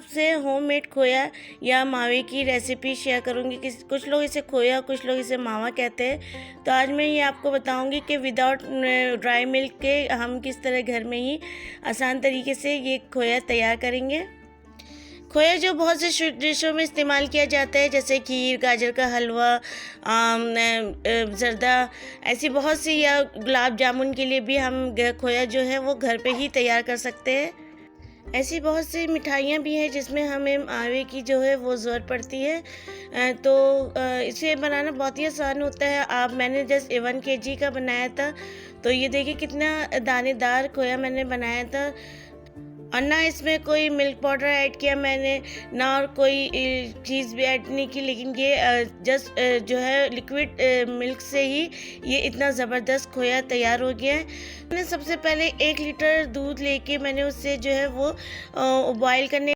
आपसे होममेड खोया या मावे की रेसिपी शेयर करूंगी। कुछ लोग इसे खोया, कुछ लोग इसे मावा कहते हैं। तो आज मैं ये आपको बताऊंगी कि विदाउट ड्राई मिल्क के हम किस तरह घर में ही आसान तरीके से ये खोया तैयार करेंगे। खोया जो बहुत से डिशों में इस्तेमाल किया जाता है, जैसे खीर, गाजर का हलवा, जर्दा, ऐसी बहुत सी, या गुलाब जामुन के लिए भी हम खोया जो है वो घर पे ही तैयार कर सकते हैं। ऐसी बहुत सी मिठाइयाँ भी हैं जिसमें हमें मावे की जो है वो ज़रूरत पड़ती है। तो इसे बनाना बहुत ही आसान होता है। मैंने जस्ट 1 kg का बनाया था। तो ये देखिए कितना दानेदार खोया मैंने बनाया था, और ना इसमें कोई मिल्क पाउडर ऐड किया मैंने, ना और कोई चीज़ भी ऐड नहीं की, लेकिन ये जस्ट जो है लिक्विड मिल्क से ही ये इतना ज़बरदस्त खोया तैयार हो गया है। मैंने सबसे पहले 1 लीटर दूध लेके मैंने उससे जो है वो बॉयल करने